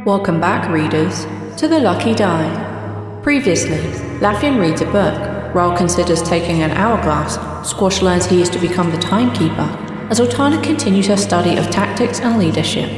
Welcome back, readers, to The Lucky Die. Previously, Laffian reads a book, Rhal considers taking an hourglass, Squash learns he is to become the timekeeper, and Zaltanna continues her study of tactics and leadership.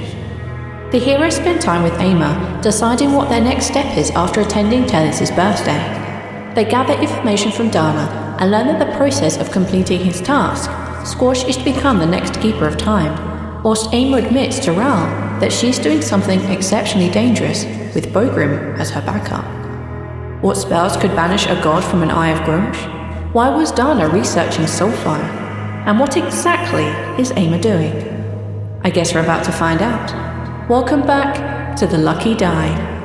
The heroes spend time with Emmil, deciding what their next step is after attending Tellis' birthday. They gather information from Dana and learn that the process of completing his task, Squash is to become the next keeper of time, whilst Emmil admits to Rhal that she's doing something exceptionally dangerous with Bogrim as her backup. What spells could banish a god from an Eye of Grumsh? Why was Dana researching Soulfire? And what exactly is Emmil doing? I guess we're about to find out. Welcome back to The Lucky Die.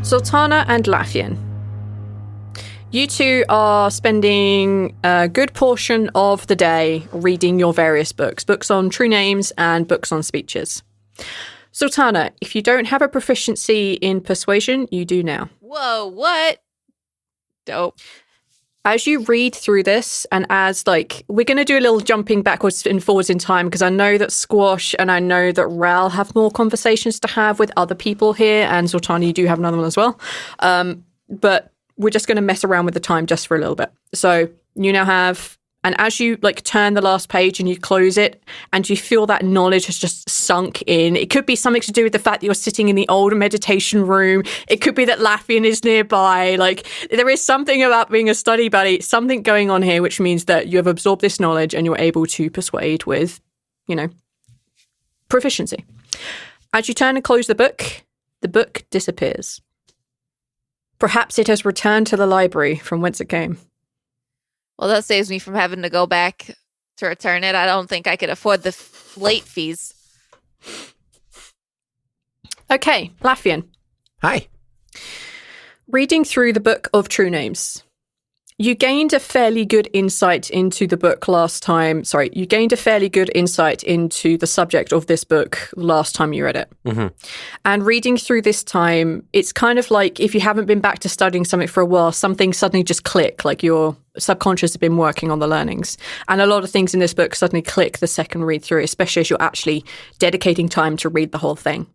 Zaltanna and Laffian. You two are spending a good portion of the day reading your various books on true names and books on speeches. Zaltanna, if you don't have a proficiency in persuasion, you do now. Whoa, what? Dope. As you read through this, and as, we're going to do a little jumping backwards and forwards in time, because I know that Squash and I know that Rhal have more conversations to have with other people here, and Zaltanna, you do have another one as well. But we're just going to mess around with the time just for a little bit. So you now have, and as you turn the last page and you close it, and you feel that knowledge has just sunk in. It could be something to do with the fact that you're sitting in the old meditation room. It could be that Laffian is nearby. There is something about being a study buddy, something going on here, which means that you have absorbed this knowledge and you're able to persuade with, proficiency. As you turn and close the book disappears. Perhaps it has returned to the library from whence it came. Well, that saves me from having to go back to return it. I don't think I could afford the late fees. Okay, Laffian. Hi. Reading through the Book of True Names. You gained a fairly good insight into the book you gained a fairly good insight into the subject of this book last time you read it. Mm-hmm. And reading through this time, it's kind of like if you haven't been back to studying something for a while, something suddenly just click, like your subconscious has been working on the learnings. And a lot of things in this book suddenly click the second read through, especially as you're actually dedicating time to read the whole thing.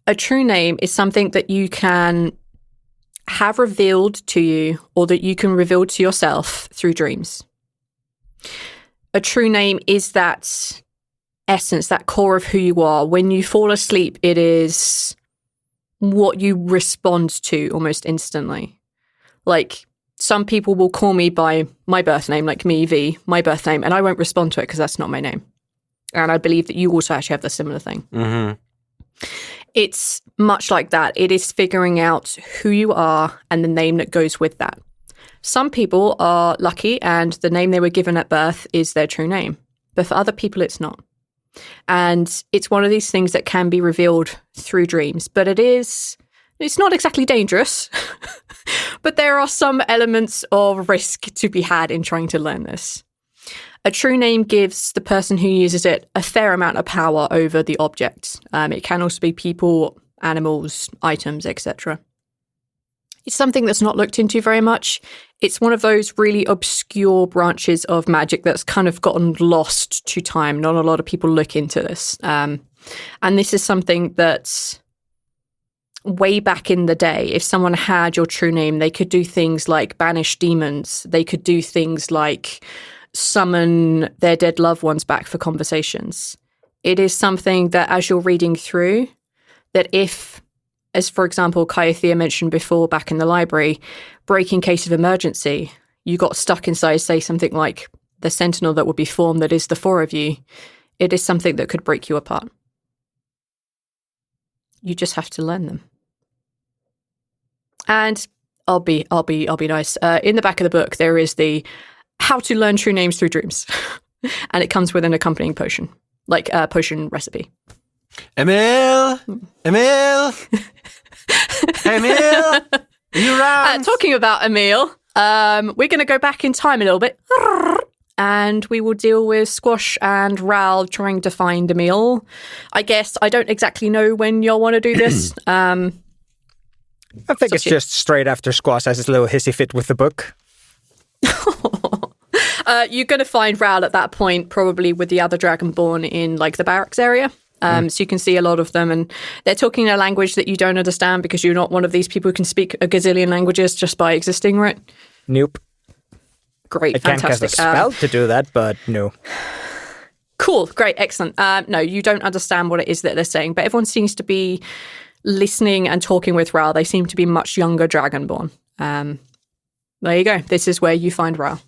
A true name is something that you can have revealed to you, or that you can reveal to yourself through dreams. A true name is that essence, that core of who you are. When you fall asleep, it is what you respond to almost instantly. Some people will call me by my birth name, like me, V, my birth name, and I won't respond to it because that's not my name. And I believe that you also actually have the similar thing. Mm-hmm. It's much like that. It is figuring out who you are and the name that goes with that. Some people are lucky and the name they were given at birth is their true name. But for other people, it's not. And it's one of these things that can be revealed through dreams. But it's not exactly dangerous. But there are some elements of risk to be had in trying to learn this. A true name gives the person who uses it a fair amount of power over the object. It can also be people, animals, items, etc. It's something that's not looked into very much. It's one of those really obscure branches of magic that's kind of gotten lost to time. Not a lot of people look into this. And this is something that way back in the day, if someone had your true name, they could do things like banish demons. They could do things like summon their dead loved ones back for conversations. It is something that as you're reading through, that if, as for example, Kyathea mentioned before back in the library, break in case of emergency, you got stuck inside, say something like the sentinel that would be formed that is the four of you, it is something that could break you apart. You just have to learn them. And I'll be nice. In the back of the book, there is the how to learn true names through dreams. And it comes with an accompanying potion, like a potion recipe. Emmil! Emmil! Emmil! Are you around? Talking about Emmil, we're going to go back in time a little bit. And we will deal with Squash and Rhal trying to find Emmil. I guess I don't exactly know when you'll want to do this. I think it's just straight after Squash has his little hissy fit with the book. You're going to find Rhal at that point, probably with the other Dragonborn in like the barracks area. So you can see a lot of them, and they're talking a language that you don't understand because you're not one of these people who can speak a gazillion languages just by existing, right? Nope. Great, I can't fantastic. cast a spell to do that, but no. Cool, great, excellent. No, you don't understand what it is that they're saying, but everyone seems to be listening and talking with Rhal. They seem to be much younger Dragonborn. There you go. This is where you find Rhal.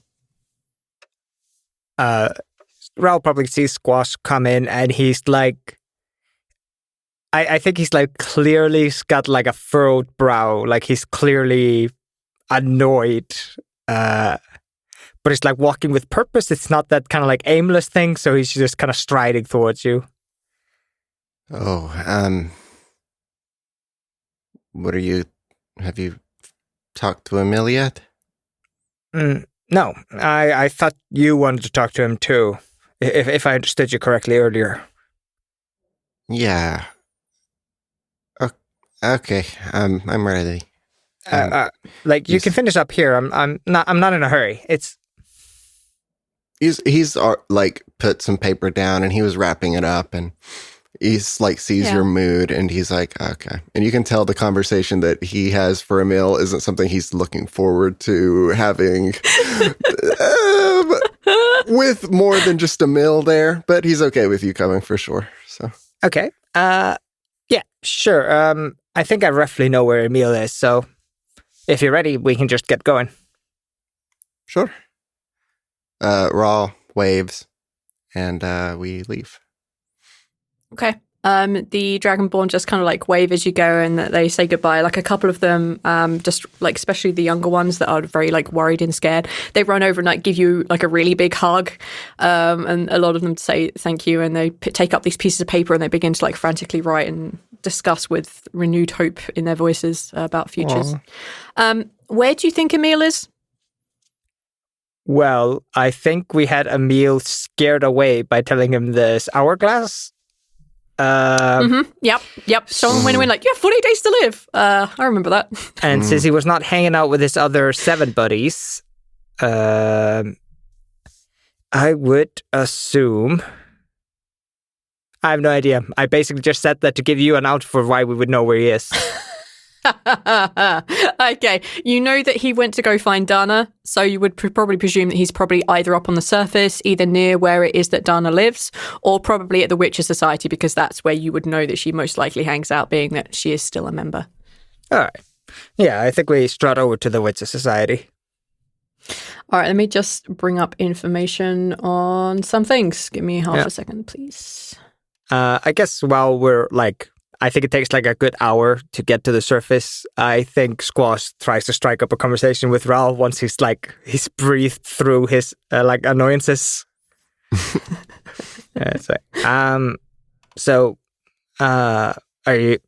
Rhal probably sees Squash come in, and he's like, I think he's like clearly got like a furrowed brow, like he's clearly annoyed. But it's like walking with purpose. It's not that kind of like aimless thing, so he's just kind of striding towards you. Oh, have you talked to Emmil yet? No, I thought you wanted to talk to him too, if I understood you correctly earlier. Yeah. Okay, I'm ready. You can finish up here. I'm not in a hurry. He's like put some paper down and he was wrapping it up, and he's like sees your mood and he's like, okay. And you can tell the conversation that he has for Emmil isn't something he's looking forward to having with more than just Emmil there, but he's okay with you coming for sure. So okay. Yeah, sure. I think I roughly know where Emmil is, so if you're ready, we can just get going. Sure. Rhal waves, and we leave. Okay. The Dragonborn just kind of like wave as you go, and they say goodbye. Like a couple of them, just like especially the younger ones that are very like worried and scared, they run over and like give you like a really big hug. And a lot of them say thank you, and they take up these pieces of paper and they begin to like frantically write and discuss with renewed hope in their voices about futures. Where do you think Emmil is? Well, I think we had Emmil scared away by telling him this hourglass. Yep. Someone went in like, you have 40 days to live. I remember that. And since he was not hanging out with his other 7 buddies, I would assume... I have no idea. I basically just said that to give you an out for why we would know where he is. Okay. You know that he went to go find Dana, so you would probably presume that he's probably either up on the surface, either near where it is that Dana lives, or probably at the Witcher Society, because that's where you would know that she most likely hangs out, being that she is still a member. All right. Yeah, I think we strut over to the Witcher Society. All right, let me just bring up information on some things. Give me half a second, please. I guess while we're like... I think it takes like a good hour to get to the surface. I think Squash tries to strike up a conversation with Rhal once he's breathed through his annoyances. So, are you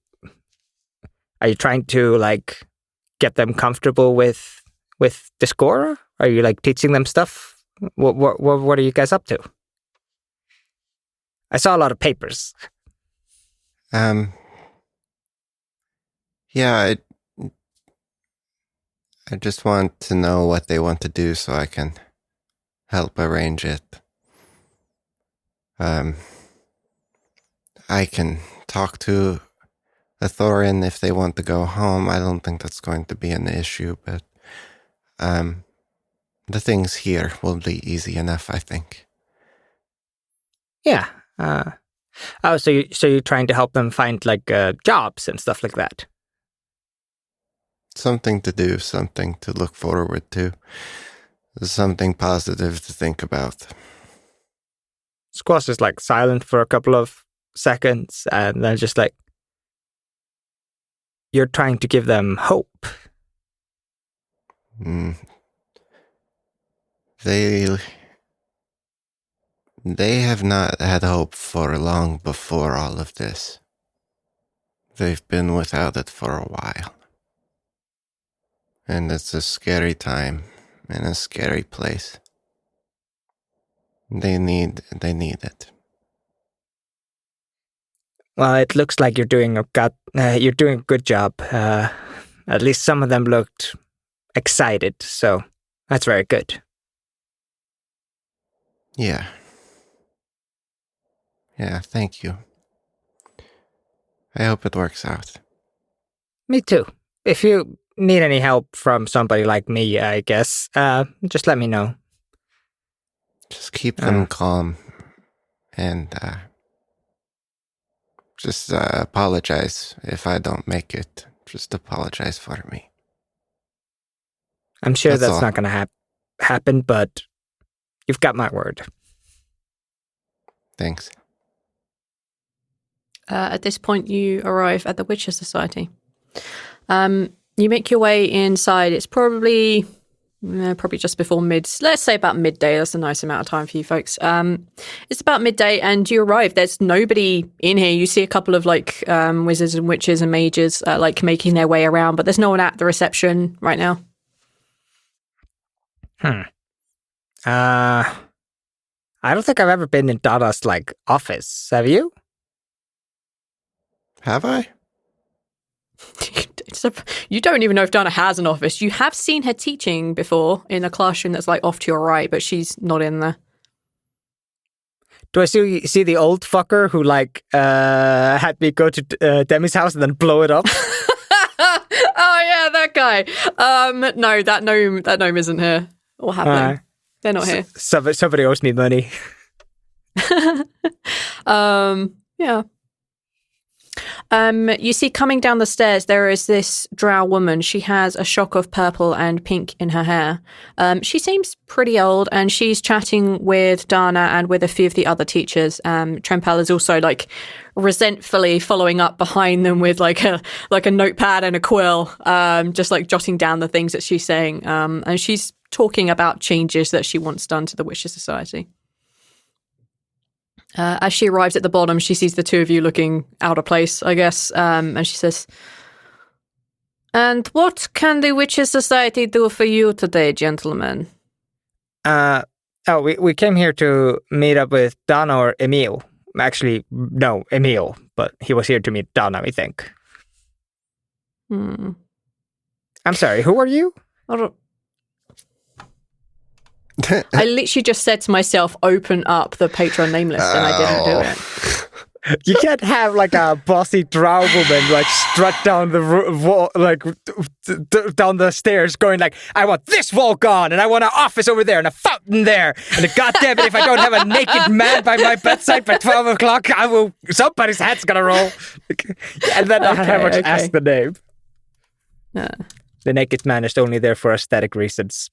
trying to like get them comfortable with Discora? Are you like teaching them stuff? What are you guys up to? I saw a lot of papers. Yeah, I just want to know what they want to do so I can help arrange it. I can talk to Thorin if they want to go home. I don't think that's going to be an issue, but the things here will be easy enough, I think. Yeah. Oh, so you're trying to help them find like jobs and stuff like that. Something to do, something to look forward to, something positive to think about. Squash is like silent for a couple of seconds and then just like, you're trying to give them hope. They have not had hope for long before all of this. They've been without it for a while. And it's a scary time in a scary place. They need it. Well, it looks like you're doing a good job. At least some of them looked excited, so that's very good. Yeah. Yeah, thank you. I hope it works out. Me too. If you need any help from somebody like me, I guess, just let me know. Just keep them calm and just apologize if I don't make it. Just apologize for me. I'm sure that's all. not going to happen, but you've got my word. Thanks. At this point, you arrive at the Witcher Society. You make your way inside. It's probably just before let's say about midday. That's a nice amount of time for you folks. It's about midday and you arrive. There's nobody in here. You see a couple of like wizards and witches and mages like making their way around, but there's no one at the reception right now. I don't think I've ever been in Dada's like office. Have you? Have I? You don't even know if Dana has an office. You have seen her teaching before in a classroom that's like off to your right, but she's not in there. Do I see the old fucker who like had me go to Demi's house and then blow it up? Oh yeah, that guy. No, that gnome isn't here. What happened? They're not here. Somebody owes me money. Yeah. You see coming down the stairs, there is this drow woman. She has a shock of purple and pink in her hair. She seems pretty old and she's chatting with Dana and with a few of the other teachers. Trempel is also like resentfully following up behind them with like a notepad and a quill, just like jotting down the things that she's saying. And she's talking about changes that she wants done to the Witcher Society. As she arrives at the bottom, she sees the two of you looking out of place, I guess, and she says, "And what can the Witcher Society do for you today, gentlemen?" We came here to meet up with Dana or Emmil. Actually, no, Emmil, but he was here to meet Dana, I think. I'm sorry, who are you? I literally just said to myself, open up the Patreon name list, and I didn't do it. You can't have like a bossy drow woman like strut down the wall, like down the stairs going like, I want this wall gone, and I want an office over there, and a fountain there, and goddamn it, if I don't have a naked man by my bedside by 12 o'clock, somebody's head's gonna roll. And then I have to ask the name. The naked man is only there for aesthetic reasons.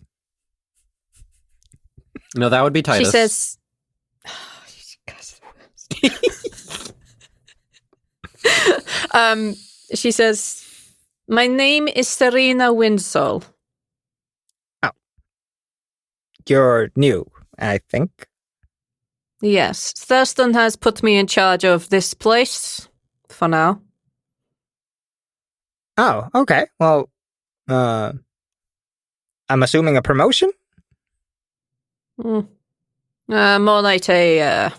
No, that would be Titus. She says, she says, "My name is Serena Windsole." Oh. You're new, I think. Yes. Thurston has put me in charge of this place for now. Oh, okay. Well, I'm assuming a promotion? More like I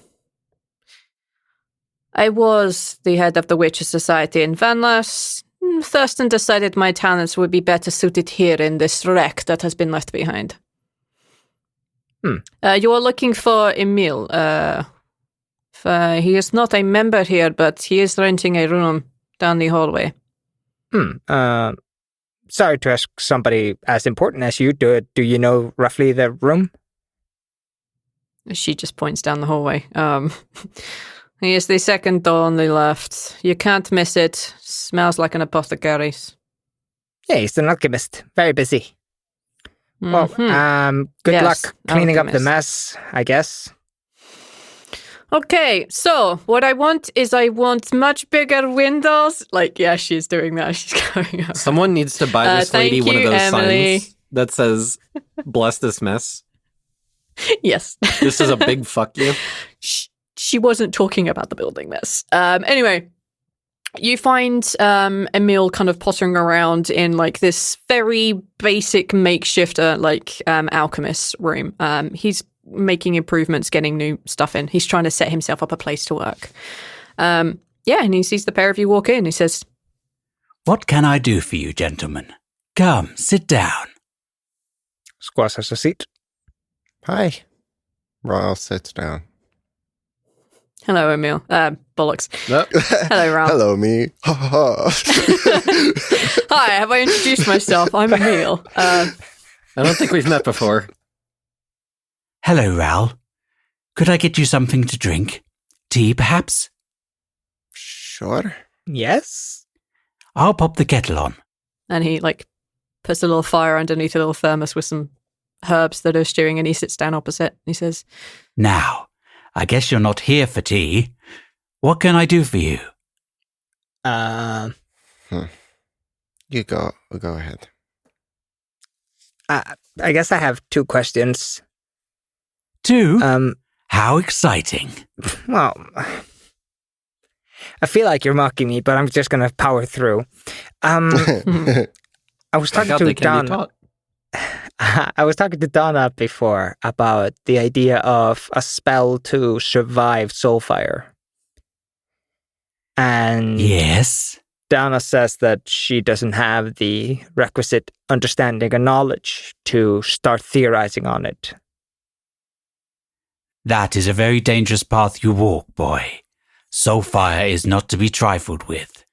was the head of the Witcher Society in Vanlas. Thurston decided my talents would be better suited here in this wreck that has been left behind. You are looking for Emmil. He is not a member here, but he is renting a room down the hallway. Sorry to ask somebody as important as you. Do you know roughly the room? She just points down the hallway. He is the second door on the left. You can't miss it. Smells like an apothecary's. Yeah, he's an alchemist. Very busy. Well, good Yes, luck cleaning up the alchemist. mess, I guess. Okay, so what I want much bigger windows. Like, yeah, she's doing that. She's going over. Someone needs to buy this lady thank one of you, those Emily. signs that says, bless this mess. Yes. This is a big fuck you. She wasn't talking about the building mess. Anyway, you find Emmil kind of pottering around in like this very basic makeshift alchemist room. He's making improvements, getting new stuff in. He's trying to set himself up a place to work. And he sees the pair of you walk in. He says, "What can I do for you, gentlemen? Come, sit down." Squash has a seat. Hi. Rhal sits down. "Hello, Emmil. Bollocks. Nope. Hello, Rhal. Hello, me. Ha ha ha. Hi, have I introduced myself? I'm Emmil. I don't think we've met before. "Hello, Rhal. Could I get you something to drink? Tea, perhaps?" Sure. Yes? "I'll pop the kettle on." And he puts a little fire underneath a little thermos with some herbs that are stewing, and he sits down opposite. He says, "Now, I guess you're not here for tea. What can I do for you?" You go ahead. I guess I have 2 questions. "Two? How exciting." Well, I feel like you're mocking me, but I'm just going to power through. I was talking God, to they can be Donna. taught. I was talking to Donna before about the idea of a spell to survive soulfire. And "Yes? Donna says that she doesn't have the requisite understanding and knowledge to start theorizing on it. That is a very dangerous path you walk, boy. Soulfire is not to be trifled with."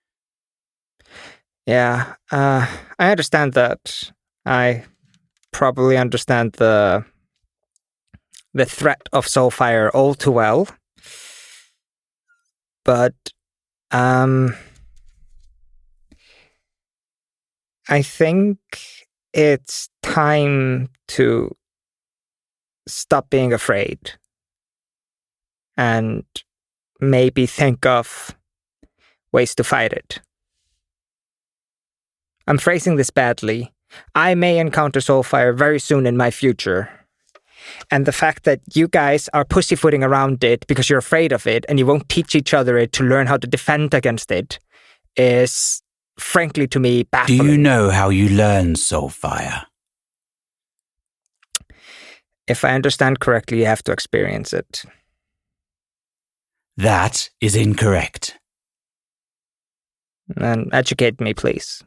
Yeah, I understand that. I probably understand the threat of soulfire all too well. But I think it's time to stop being afraid and maybe think of ways to fight it. I'm phrasing this badly. I may encounter soulfire very soon in my future. And the fact that you guys are pussyfooting around it because you're afraid of it and you won't teach each other it to learn how to defend against it is, frankly, to me, baffling. Do you know how you learn soulfire? If I understand correctly, you have to experience it. That is incorrect. And educate me, please.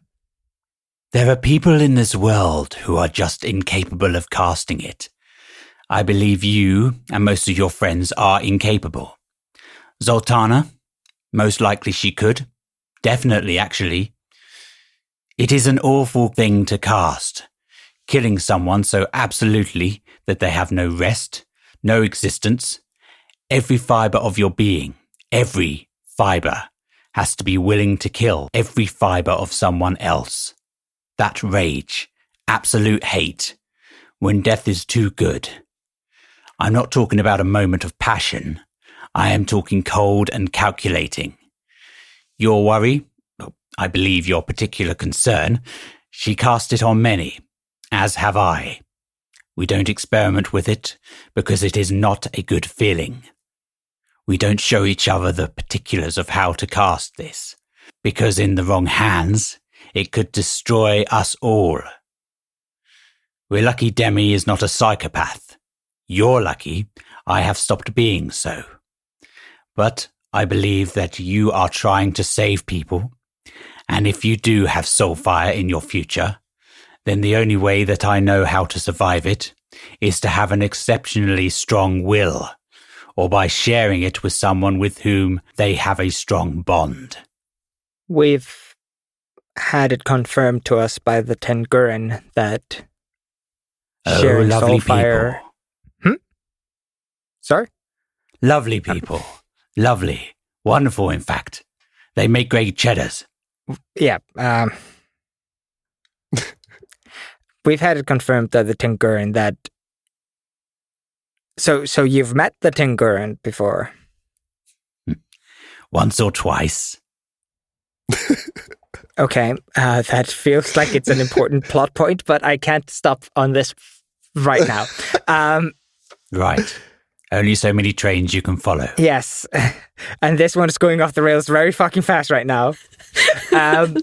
There are people in this world who are just incapable of casting it. I believe you and most of your friends are incapable. Zaltanna, most likely she could. Definitely, actually. It is an awful thing to cast. Killing someone so absolutely that they have no rest, no existence. Every fibre of your being, every fibre, has to be willing to kill every fibre of someone else. That rage, absolute hate, when death is too good. I'm not talking about a moment of passion. I am talking cold and calculating. Your worry, I believe your particular concern, she cast it on many, as have I. We don't experiment with it because it is not a good feeling. We don't show each other the particulars of how to cast this, because in the wrong hands, it could destroy us all. We're lucky Demi is not a psychopath. You're lucky I have stopped being so. But I believe that you are trying to save people, and if you do have soulfire in your future, then the only way that I know how to survive it is to have an exceptionally strong will, or by sharing it with someone with whom they have a strong bond. We've had it confirmed to us by the Tengurin that sharing lovely soulfire... people. Sorry? Lovely people. Lovely. Wonderful, in fact. They make great cheddars. Yeah. We've had it confirmed that the Tingurin that... So you've met the Tingurin before? Once or twice. Okay, that feels like it's an important plot point, but I can't stop on this right now. Right. Only so many trains you can follow. Yes, and this one's going off the rails very fucking fast right now.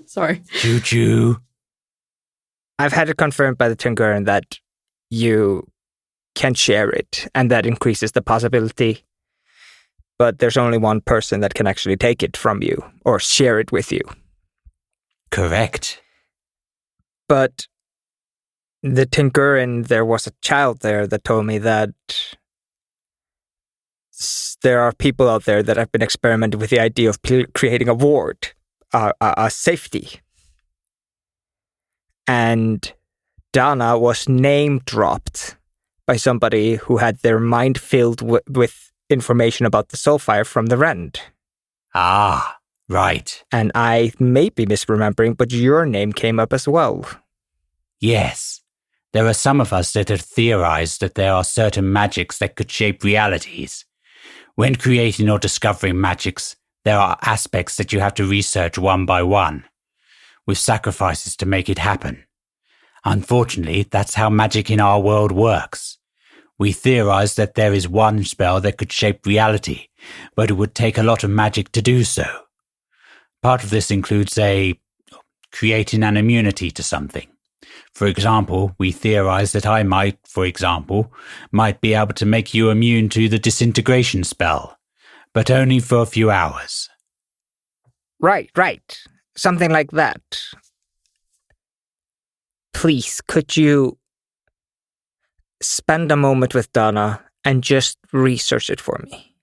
Sorry. Choo-choo. I've had it confirmed by the Tingurin that you can share it, and that increases the possibility. But there's only one person that can actually take it from you, or share it with you. Correct. But the Tingurin, there was a child there that told me that there are people out there that have been experimenting with the idea of creating a ward, a safety. And Dana was name-dropped by somebody who had their mind filled with information about the Soulfire from the Rend. Ah, right. And I may be misremembering, but your name came up as well. Yes. There are some of us that have theorized that there are certain magics that could shape realities. When creating or discovering magics, there are aspects that you have to research one by one, with sacrifices to make it happen. Unfortunately, that's how magic in our world works. We theorize that there is one spell that could shape reality, but it would take a lot of magic to do so. Part of this includes creating an immunity to something. For example, we theorize that I might be able to make you immune to the disintegration spell, but only for a few hours. Right. Something like that. Please, could you spend a moment with Dana and just research it for me?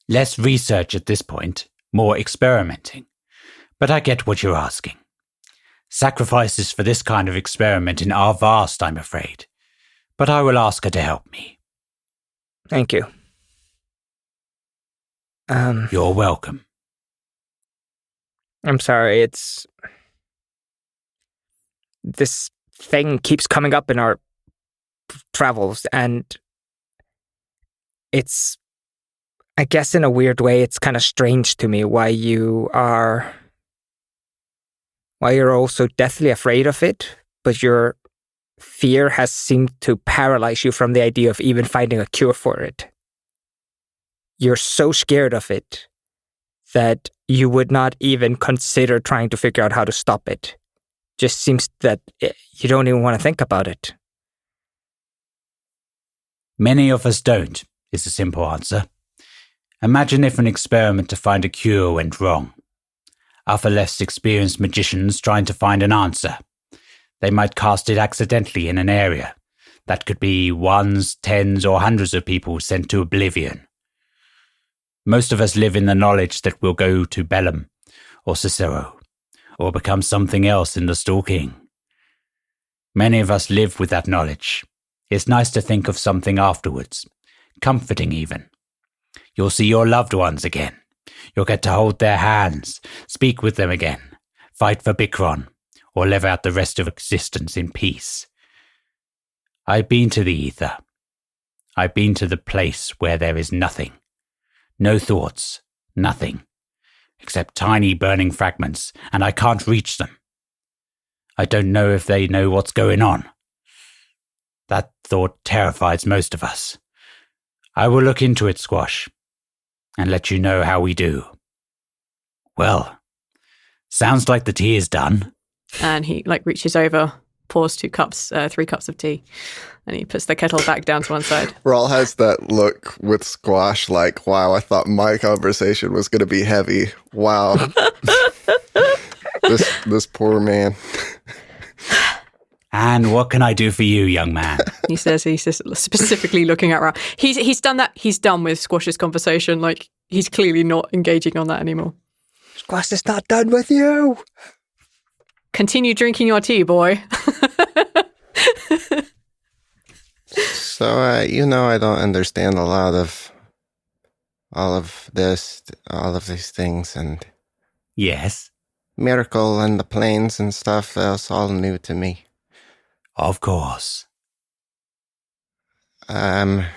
Less research at this point, more experimenting. But I get what you're asking. Sacrifices for this kind of experimenting are vast, I'm afraid. But I will ask her to help me. Thank you. You're welcome. I'm sorry, this thing keeps coming up in our travels, and it's, I guess in a weird way, it's kind of strange to me why you're all so deathly afraid of it, but your fear has seemed to paralyze you from the idea of even finding a cure for it. You're so scared of it that you would not even consider trying to figure out how to stop it. Just seems that you don't even want to think about it. Many of us don't, is the simple answer. Imagine if an experiment to find a cure went wrong. Other less experienced magicians trying to find an answer. They might cast it accidentally in an area. That could be ones, tens, or hundreds of people sent to oblivion. Most of us live in the knowledge that we'll go to Bellum, or Cicero, or become something else in the Stalking. Many of us live with that knowledge. It's nice to think of something afterwards, comforting even. You'll see your loved ones again. You'll get to hold their hands, speak with them again, fight for Bikron, or live out the rest of existence in peace. I've been to the ether. I've been to the place where there is nothing. No thoughts, nothing. Except tiny burning fragments, and I can't reach them. I don't know if they know what's going on. That thought terrifies most of us. I will look into it, Squash, and let you know how we do. Well, sounds like the tea is done. And he reaches over, pours 3 cups of tea, and he puts the kettle back down to one side. Rhal has that look with Squash like, wow, I thought my conversation was going to be heavy. Wow. this poor man. And what can I do for you, young man? He's specifically looking at Rhal. He's done that. He's done with Squash's conversation. He's clearly not engaging on that anymore. Squash is not done with you. Continue drinking your tea, boy. So, I don't understand a lot of all of these things, and Yes, Miracle and the planes and stuff, that was all new to me. of course. I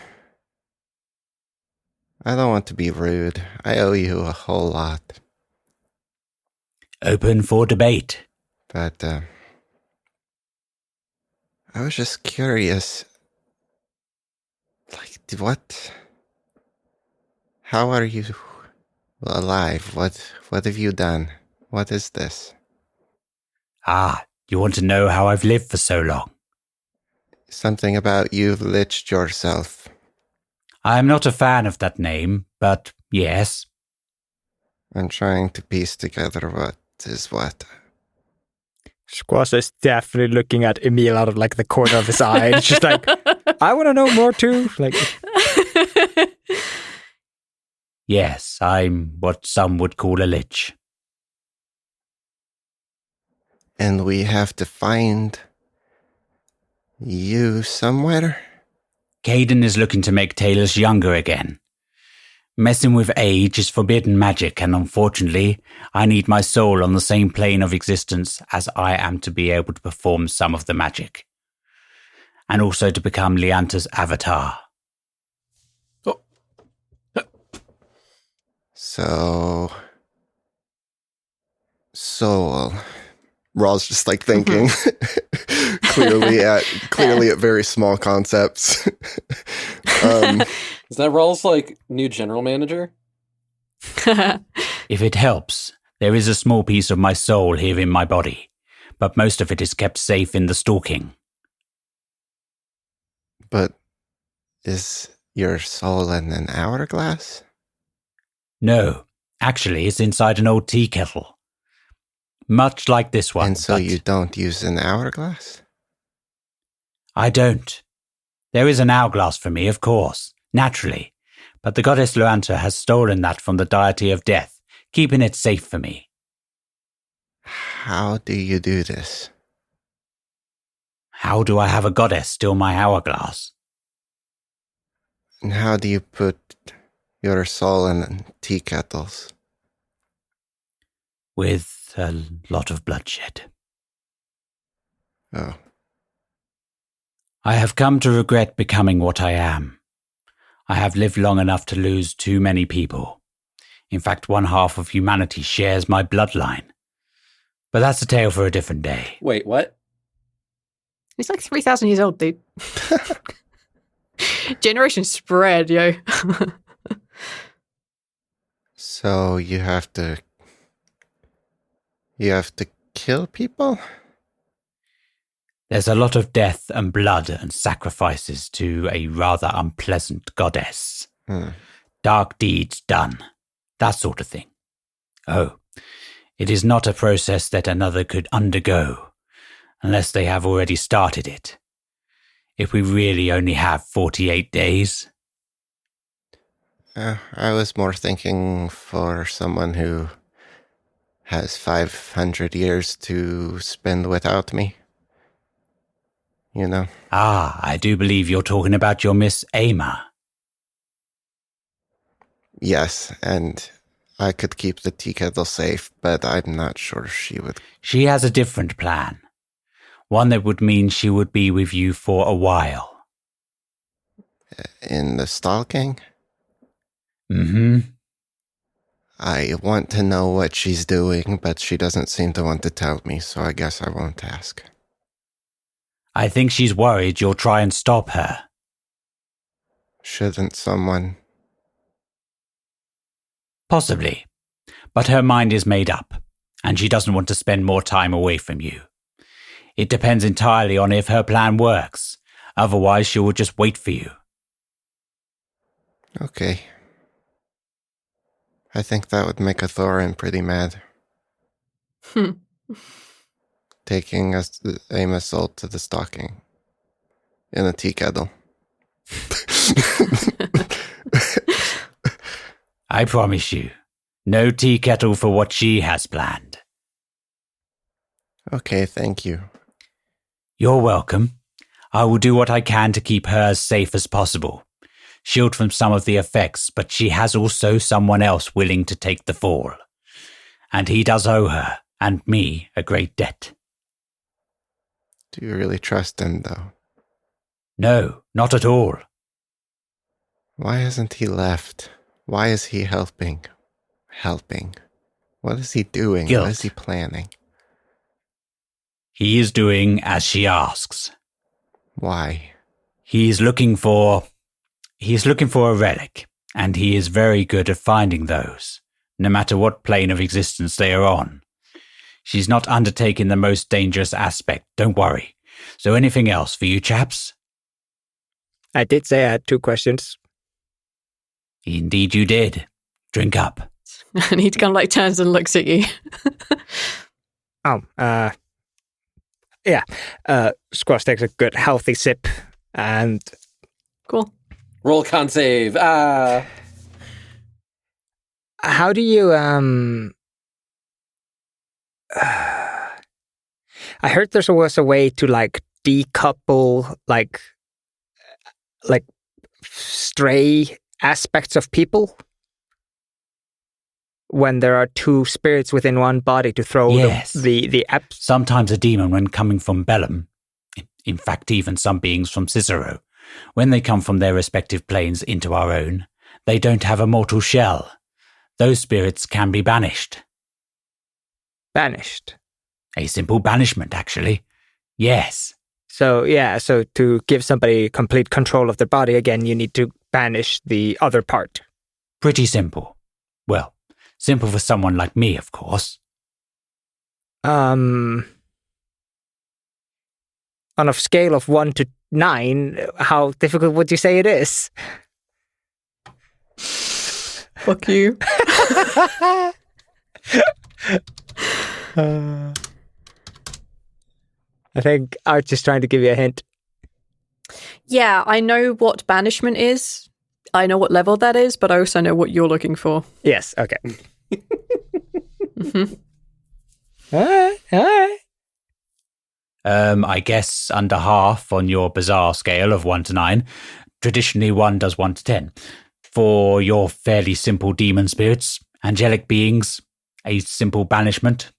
don't want to be rude. I owe you a whole lot. Open for debate. But, I was just curious. Like, how are you alive? What have you done? What is this? Ah, you want to know how I've lived for so long? Something about you've liched yourself. I'm not a fan of that name, but yes. I'm trying to piece together what is what. Squash is definitely looking at Emmil out of like the corner of his eye. It's just like, I want to know more too. Like, Yes, I'm what some would call a lich. And we have to find you somewhere? Caden is looking to make Talus younger again. Messing with age is forbidden magic, and unfortunately, I need my soul on the same plane of existence as I am to be able to perform some of the magic. And also to become Leanta's avatar. So, soul. Rhal's just like thinking, clearly at very small concepts. Is that Rhal's like new general manager? If it helps, there is a small piece of my soul here in my body, but most of it is kept safe in the stalking. But is your soul in an hourglass? No, actually, it's inside an old tea kettle. Much like this one. And so but you don't use an hourglass? I don't. There is an hourglass for me, of course, naturally, but the goddess Luanta has stolen that from the deity of death, keeping it safe for me. How do you do this? How do I have a goddess steal my hourglass? And how do you put your soul in tea kettles? With a lot of bloodshed. Oh. I have come to regret becoming what I am. I have lived long enough to lose too many people. In fact, one half of humanity shares my bloodline. But that's a tale for a different day. Wait, what? He's like 3,000 years old, dude. Generation spread, yo. So you have to kill people? There's a lot of death and blood and sacrifices to a rather unpleasant goddess. Dark deeds done. That sort of thing. Oh, it is not a process that another could undergo, unless they have already started it. If we really only have 48 days. I was more thinking for someone who has 500 years to spend without me. You know? Ah, I do believe you're talking about your Miss Ama. Yes, and I could keep the tea kettle safe, but I'm not sure she would. She has a different plan. One that would mean she would be with you for a while. In the stalking? Mm-hmm. I want to know what she's doing, but she doesn't seem to want to tell me, so I guess I won't ask. I think she's worried you'll try and stop her. Shouldn't someone? Possibly. But her mind is made up, and she doesn't want to spend more time away from you. It depends entirely on if her plan works. Otherwise, she will just wait for you. Okay. I think that would make a Thorin pretty mad. Taking Ama's soul to the stocking in a tea kettle. I promise you, no tea kettle for what she has planned. Okay, thank you. You're welcome. I will do what I can to keep her as safe as possible. shield from some of the effects, but she has also someone else willing to take the fall. And he does owe her and me a great debt. Do you really trust him, though? No, not at all. Why hasn't he left? Why is he helping? What is he doing? Guilt. What is he planning? He is doing as she asks. Why? He's looking for a relic, and he is very good at finding those, no matter what plane of existence they are on. She's not undertaking the most dangerous aspect, don't worry. So anything else for you chaps? I did say I had 2 questions. Indeed you did. Drink up. And he kind of like turns and looks at you. Yeah. Squash takes a good healthy sip and... Cool. Roll con save. How do you, I heard there was a way to like decouple like stray aspects of people when there are 2 spirits within one body to throw Yes. the Sometimes a demon, when coming from Bellum, in fact even some beings from Cicero, when they come from their respective planes into our own, they don't have a mortal shell. Those spirits can be banished. banished. A simple banishment, actually. Yes. So to give somebody complete control of their body again, you need to banish the other part. Pretty simple. Well, simple for someone like me, of course. On a scale of 1 to 9, how difficult would you say it is? Fuck you. I think Arch is trying to give you a hint. Yeah, I know what banishment is. I know what level that is, but I also know what you're looking for. Yes, okay. Mm-hmm. All right. I guess under half on your bizarre scale of 1 to 9. Traditionally, 1 does 1 to 10. For your fairly simple demon spirits, angelic beings, a simple banishment.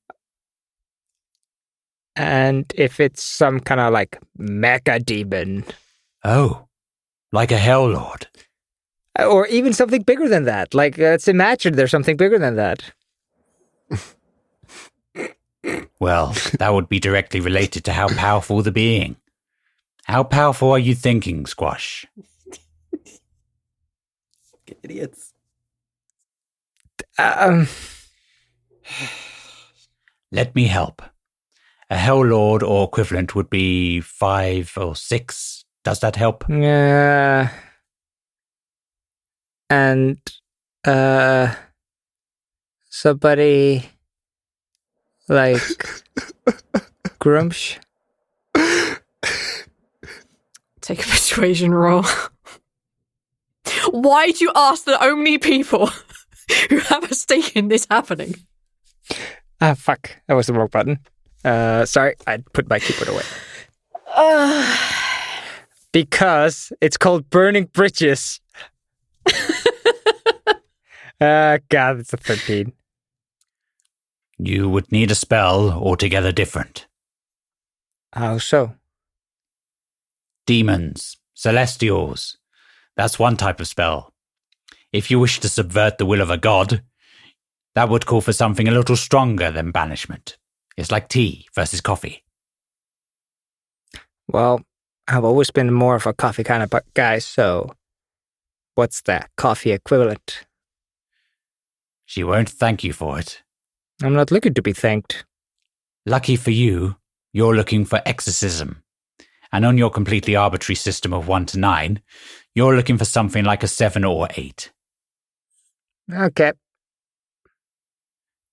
And if it's some kind of like mecha demon, Oh, like a Hell Lord. or even something bigger than that, like let's imagine there's something bigger than that. Well, that would be directly related to how powerful the being. How powerful are you thinking, Squash? Idiots. Let me help. A Hell Lord or equivalent would be 5 or 6. Does that help? And somebody like Grumsh. Take a persuasion roll. Why do you ask the only people who have a stake in this happening? Ah, fuck. That was the wrong button. Sorry, I put my keyboard away. Because it's called Burning Bridges. God, it's a 13. You would need a spell altogether different. How so? Demons, celestials. That's one type of spell. If you wish to subvert the will of a god, that would call for something a little stronger than banishment. It's like tea versus coffee. Well, I've always been more of a coffee kind of guy, so what's that coffee equivalent? She won't thank you for it. I'm not looking to be thanked. Lucky for you, you're looking for exorcism. And on your completely arbitrary system of 1 to 9, you're looking for something like a 7 or 8. Okay.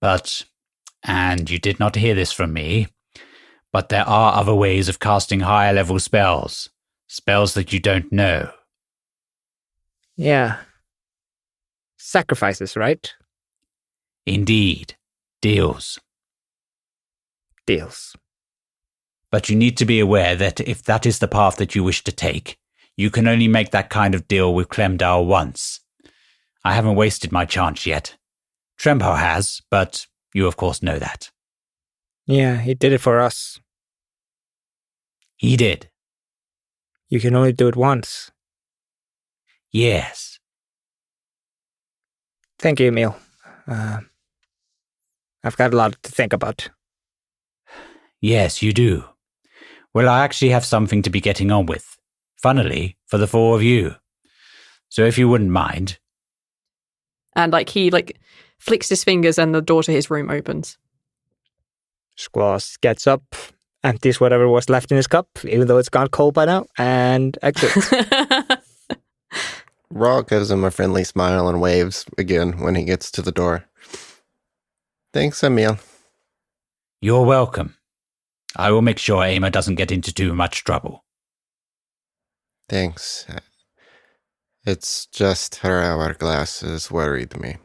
But, and you did not hear this from me, but there are other ways of casting higher level spells. Spells that you don't know. Yeah. Sacrifices, right? Indeed. Deals. Deals. But you need to be aware that if that is the path that you wish to take, You can only make that kind of deal with Clemdal once. I haven't wasted my chance yet. Trempo has, but you of course know that. Yeah, he did it for us. He did. You can only do it once. Yes. Thank you, Emmil. I've got a lot to think about. Yes, you do. Well, I actually have something to be getting on with. Funnily, for the four of you. So if you wouldn't mind. And he flicks his fingers and the door to his room opens. Squash gets up, empties whatever was left in his cup, even though it's gone cold by now, and exits. Rhal gives him a friendly smile and waves again when he gets to the door. Thanks, Emmil. You're welcome. I will make sure Emma doesn't get into too much trouble. Thanks. It's just her hourglass has worried me.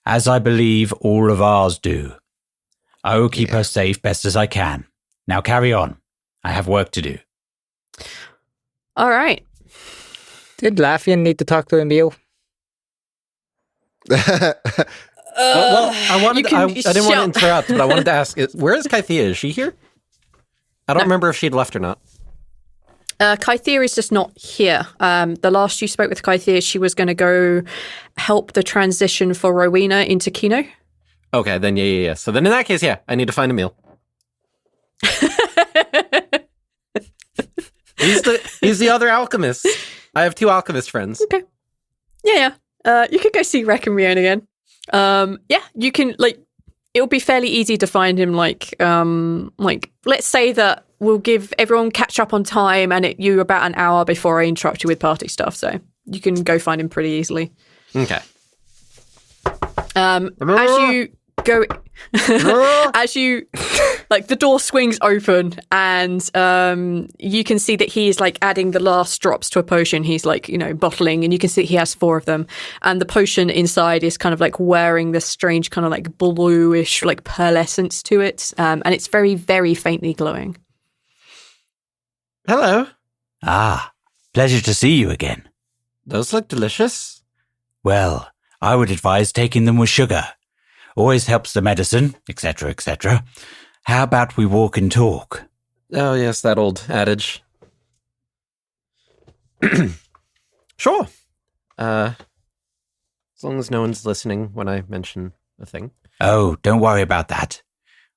As I believe all of ours do. I will keep her safe best as I can. Now carry on. I have work to do. All right. Did Laffian need to talk to Emmil? Well, I didn't want to interrupt, but I wanted to ask, where is Kythea? Is she here? I don't remember if she'd left or not. Kythea is just not here. The last you spoke with Kythea, she was going to go help the transition for Rowena into Kino. Okay, then yeah. So then in that case, I need to find Emmil. He's the other alchemist. I have two alchemist friends. Okay. Yeah. You could go see Rek and Rion again. You can it'll be fairly easy to find him. Let's say that we'll give everyone catch up on time, and you about an hour before I interrupt you with party stuff. So you can go find him pretty easily. Okay. As you go, the door swings open, and you can see that he is adding the last drops to a potion. He's bottling, and you can see he has 4 of them, and the potion inside is kind of wearing this strange kind of bluish pearlescence to it, and it's very, very faintly glowing. Hello. Ah, pleasure to see you again. Those look delicious. Well, I would advise taking them with sugar. Always helps the medicine, etc., etc. How about we walk and talk? Oh, yes, that old adage. Sure. As long as no one's listening when I mention a thing. Oh, don't worry about that.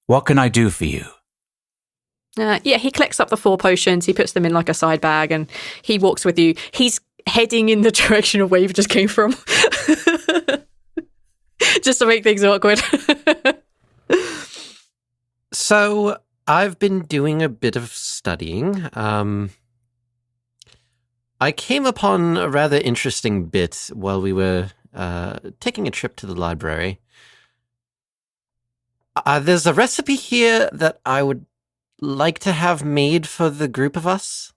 What can I do for you? He collects up the 4 potions, he puts them in a side bag, and he walks with you. He's heading in the direction of where you just came from. Just to make things awkward. So, I've been doing a bit of studying. I came upon a rather interesting bit while we were taking a trip to the library. There's a recipe here that I would like to have made for the group of us.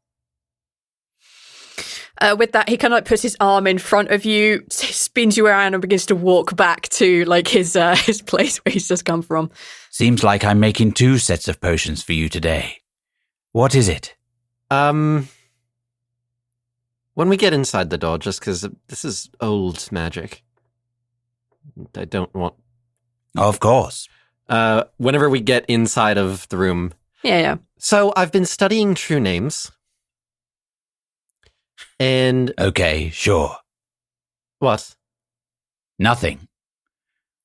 With that, he kind of puts his arm in front of you, spins you around, and begins to walk back to his place where he's just come from. Seems like I'm making 2 sets of potions for you today. What is it? When we get inside the door, just because this is old magic, I don't want. Of course. Whenever we get inside of the room. Yeah. So I've been studying true names. And okay, sure. What? Nothing.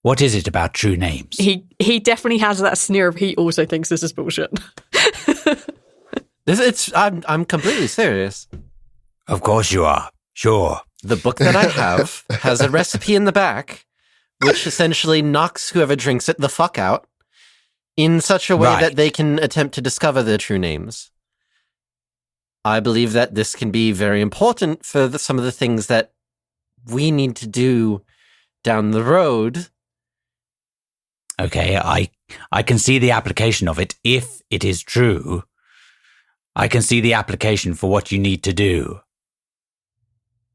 What is it about true names? He definitely has that sneer of he also thinks this is bullshit. I'm completely serious. Of course you are. Sure. The book that I have has a recipe in the back, which essentially knocks whoever drinks it the fuck out in such a way that they can attempt to discover their true names. I believe that this can be very important for some of the things that we need to do down the road. Okay, I can see the application of it if it is true. I can see the application for what you need to do.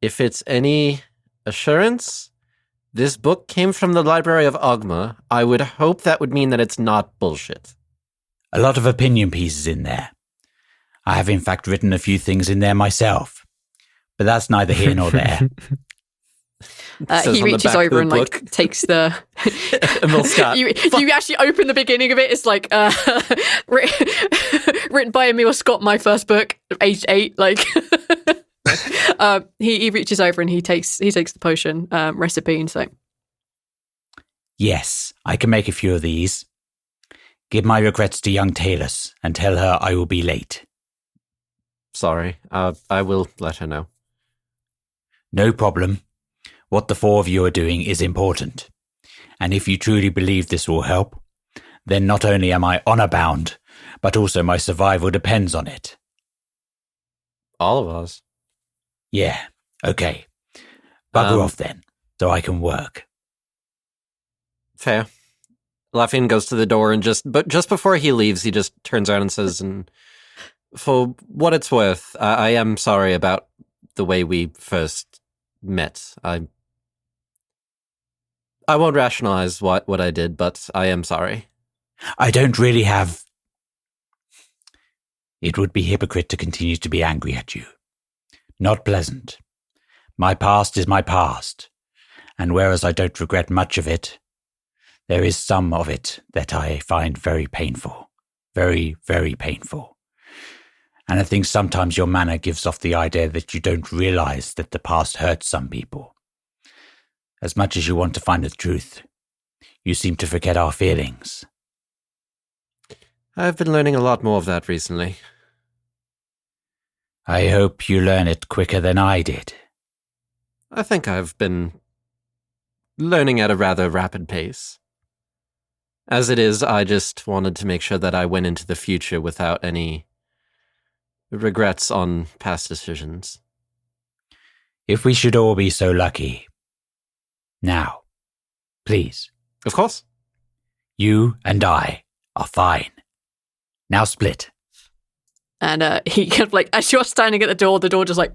If it's any assurance, this book came from the Library of Ogma. I would hope that would mean that it's not bullshit. A lot of opinion pieces in there. I have in fact written a few things in there myself, but that's neither here nor there. He reaches over and like takes the. Emmil Scott. You actually open the beginning of it. It's like written by Emmil Scott, my first book, aged 8. Like he reaches over and he takes the potion recipe and so. Yes, I can make a few of these. Give my regrets to young Talus and tell her I will be late. Sorry, I will let her know. No problem. What the 4 of you are doing is important. And if you truly believe this will help, then not only am I honor-bound, but also my survival depends on it. All of us. Yeah, okay. Bugger off then, so I can work. Fair. Lafayette goes to the door and just before he leaves, he just turns around and says, and for what it's worth, I am sorry about the way we first met. I won't rationalize what I did, but I am sorry. I don't really have... It would be hypocrite to continue to be angry at you. Not pleasant. My past is my past, and whereas I don't regret much of it, there is some of it that I find very painful. Very, very painful. And I think sometimes your manner gives off the idea that you don't realize that the past hurts some people. As much as you want to find the truth, you seem to forget our feelings. I've been learning a lot more of that recently. I hope you learn it quicker than I did. I think I've been learning at a rather rapid pace. As it is, I just wanted to make sure that I went into the future without any regrets on past decisions. If we should all be so lucky. Now, please. Of course. You and I are fine. Now split. And he kind of like, as you're standing at the door just like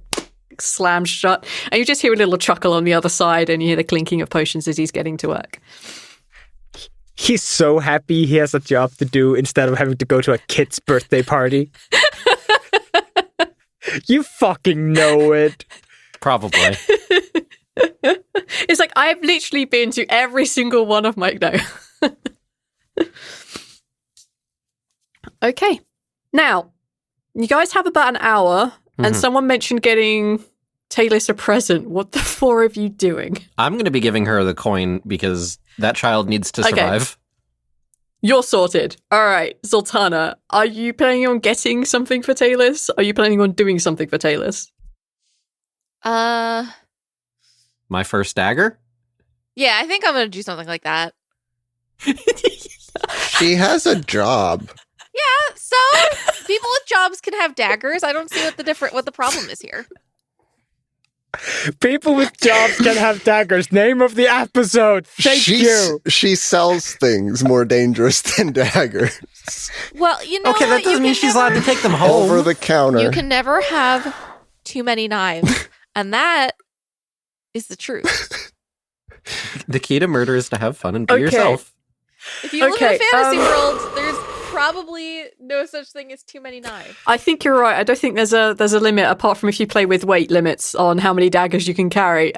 slams shut. And you just hear a little chuckle on the other side and you hear the clinking of potions as he's getting to work. He's so happy he has a job to do instead of having to go to a kid's birthday party. You fucking know it. Probably. It's like, I've literally been to every single one of my... No. Okay. Now, you guys have about an hour, and someone mentioned getting Talus a present. What the 4 of you doing? I'm going to be giving her the coin because that child needs to survive. You're sorted. All right, Zaltanna, are you planning on getting something for Talus? Are you planning on doing something for Talus? My first dagger? Yeah, I think I'm going to do something like that. She has a job. Yeah, so people with jobs can have daggers. I don't see what the problem is here. People with jobs can have daggers. Name of the episode. Thank you. She sells things more dangerous than daggers. Well, you know, okay, that doesn't mean she's allowed to take them home. Over the counter. You can never have too many knives, and that is the truth. The key to murder is to have fun and be yourself. If you live in a fantasy world, there's probably no such thing as too many knives. I think you're right. I don't think there's a limit, apart from if you play with weight limits on how many daggers you can carry.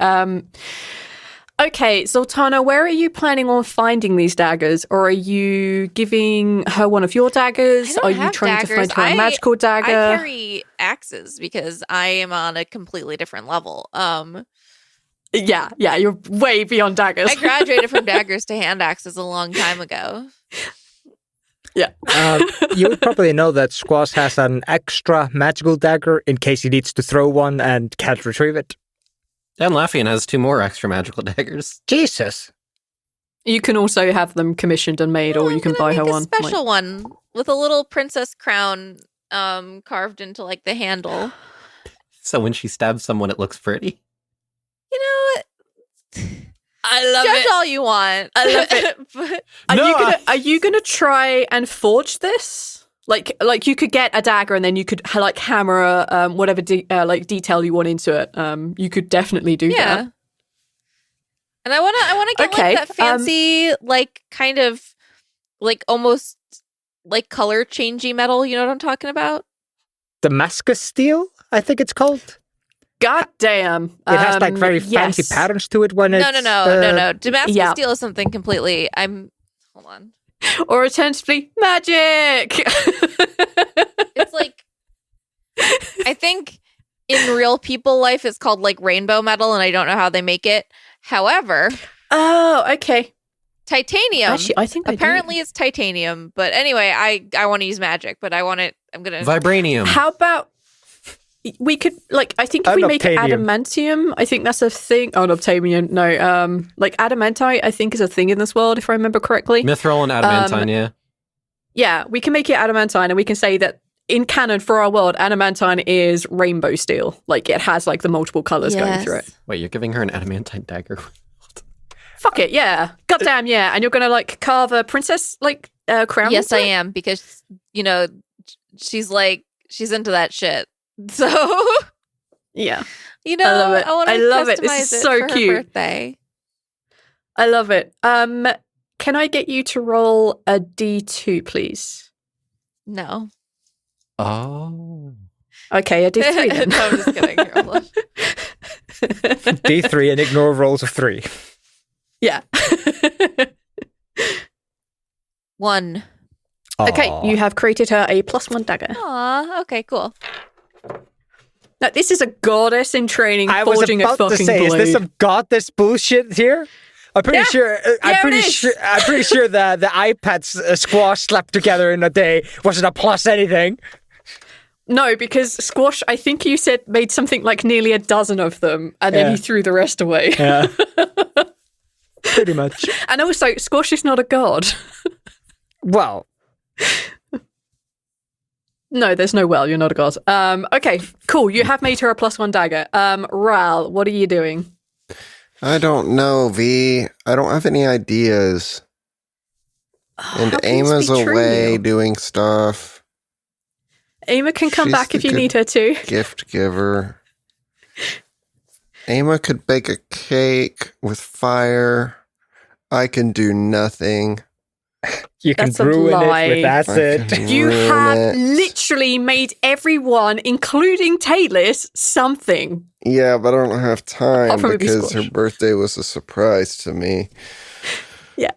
Okay, Zaltanna, where are you planning on finding these daggers? Or are you giving her one of your daggers? Are you trying to find her a magical dagger? I carry axes because I am on a completely different level. Yeah, you're way beyond daggers. I graduated from daggers to hand axes a long time ago. Yeah. You would probably know that Squash has an extra magical dagger in case he needs to throw one and can't retrieve it. And Lafayette has 2 more extra magical daggers. Jesus. You can also have them commissioned and made, or you can buy her one. A special one with a little princess crown carved into like the handle. So when she stabs someone, it looks pretty. You know, I love judge it. all you want. I love it. But Are you gonna try and forge this? Like you could get a dagger and then you could like hammer whatever detail you want into it. You could definitely do that. And I wanna get like that fancy like kind of like almost like color changey metal. You know what I'm talking about? Damascus steel, I think it's called. God damn. It has like very fancy yes. patterns to it when it's... No. Damascus steel is something completely... Hold on. Or alternatively, magic! It's like... I think in real people life it's called like rainbow metal, and I don't know how they make it. However... Oh, okay. Titanium. Actually, I think apparently it's titanium, but anyway, I want to use magic, but I'm gonna Vibranium. How about we could I think if we make it adamantium, I think that's a thing. Oh, unobtainium, no. Like adamantite, I think is a thing in this world, if I remember correctly. Mithril and adamantine, yeah. Yeah, we can make it adamantine, and we can say that in canon for our world, adamantine is rainbow steel. Like it has like the multiple colors going through it. Wait, you're giving her an adamantine dagger? Fuck it, yeah. Goddamn, yeah. And you're gonna like carve a princess crown? Yes, I am, because she's into that shit. So yeah, I love it. I love it. This is so cute. Her birthday. I love it. Can I get you to roll a D2, please? No. Oh. Okay, a D3 then. No, I'm just kidding. D3 and ignore rolls of 3. Yeah. 1. Okay, you have created her a +1 dagger. Aw, okay, cool. Now, this is a goddess in training forging a fucking I was about to say, blade. is this some goddess bullshit here? I'm pretty sure. I'm pretty sure the iPads squash slapped together in a day wasn't a plus anything. No, because Squash, I think you said made something like nearly a dozen of them, and then he threw the rest away. Yeah. Pretty much. And also, Squash is not a god. Well. No, there's no well. You're not a god. Okay, cool. You have made her a +1 dagger. Rhal, what are you doing? I don't know, V. I don't have any ideas. And Emma's away doing stuff. Emma can come back if you need her to. Gift giver. Emma could bake a cake with fire. I can do nothing. You can ruin it with acid. You have literally made everyone, including Taylis, something. Yeah, but I don't have time because her birthday was a surprise to me. Yeah.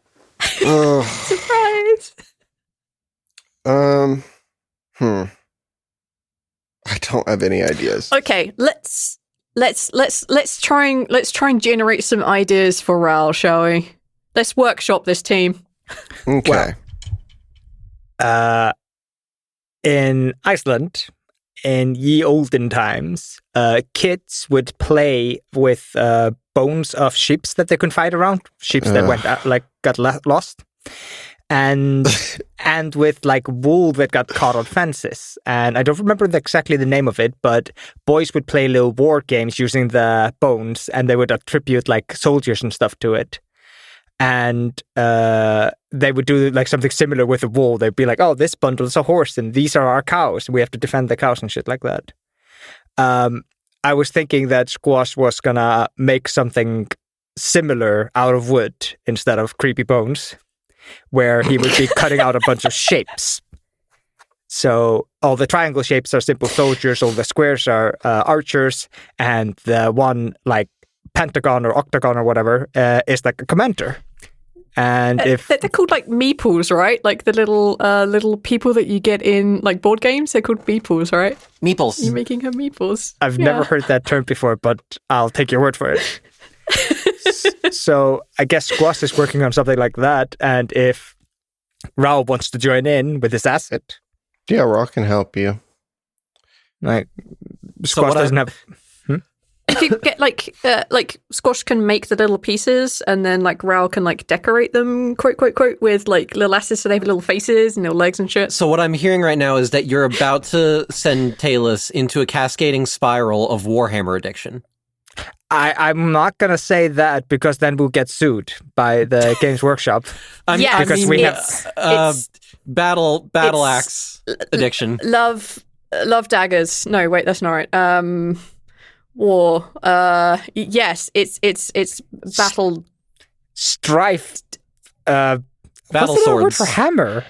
Oh. Surprise. I don't have any ideas. Okay, let's try and generate some ideas for Rhal, shall we? Let's workshop this team. Okay. Well, in Iceland, in ye olden times, kids would play with bones of sheep that they couldn't find around, sheep that went out, got lost, and with wool that got caught on fences. And I don't remember exactly the name of it, but boys would play little war games using the bones, and they would attribute soldiers and stuff to it. And they would do something similar with the wool. They'd be like, oh, this bundle is a horse and these are our cows. We have to defend the cows and shit like that. I was thinking that Squash was gonna make something similar out of wood instead of creepy bones, where he would be cutting out a bunch of shapes. So all the triangle shapes are simple soldiers, all the squares are archers, and the one pentagon or octagon or whatever is a commander. And if they're called meeples, right? The little people that you get in board games, they're called meeples, right? Meeples. You're making her meeples. I've never heard that term before, but I'll take your word for it. So I guess Squash is working on something like that, and if Rhal wants to join in with his asset, yeah, Rhal can help you. Squash doesn't have. If you get Squash can make the little pieces, and then Rhal can decorate them, quote with little assets so they have little faces and little legs and shit. So what I'm hearing right now is that you're about to send Taylis into a cascading spiral of Warhammer addiction. I'm not gonna say that because then we'll get sued by the Games Workshop. We have battle axe addiction. Love daggers. No, wait, that's not right. War. Yes, it's battle. Strife. Battle what's the swords. word for hammer?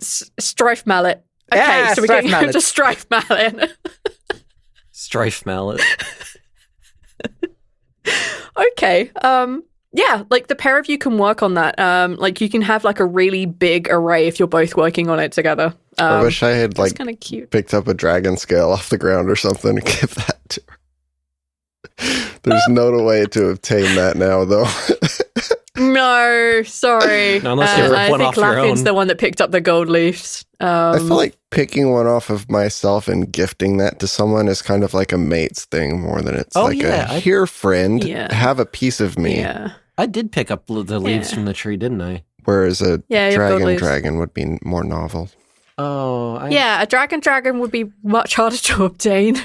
Strife mallet. Okay, Yeah, so we're strife getting mallet. to strife mallet. Strife mallet. Okay. Yeah, like the pair of you can work on that. Like you can have like a really big array if you're both working on it together. I wish I had That's like kind of cute. picked up a dragon scale off the ground or something and give that to her. There's no way to obtain that now, though. No, sorry. No, unless you rip I one think off your Laffian's own. the one that picked up the gold leaves. I feel like picking one off of myself and gifting that to someone is kind of like a mate's thing more than it's like here, friend, have a piece of me. Yeah. I did pick up the leaves from the tree, didn't I? Whereas a you've got leaves. dragon would be more novel. Oh, yeah, a dragon would be much harder to obtain.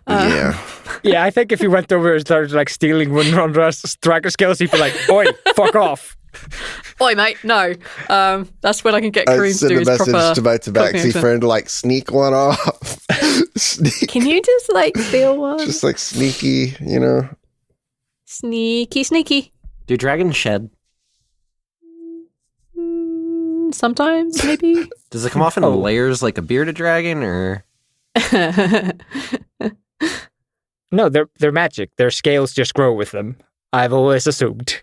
Yeah. Yeah, I think if you went over and started like stealing Winrandra's dragon scales, he'd be like, "Oi, fuck off." Oi, mate, no. That's when I can get I'd Kareem to send do a his message proper to my tabaxi cognition. friend, like, sneak one off. Can you just like steal one? Just like sneaky, you know? Sneaky. do dragons shed? Sometimes, maybe. Does it come off in layers like a bearded dragon, or? No, they're magic. Their scales just grow with them. I've always assumed.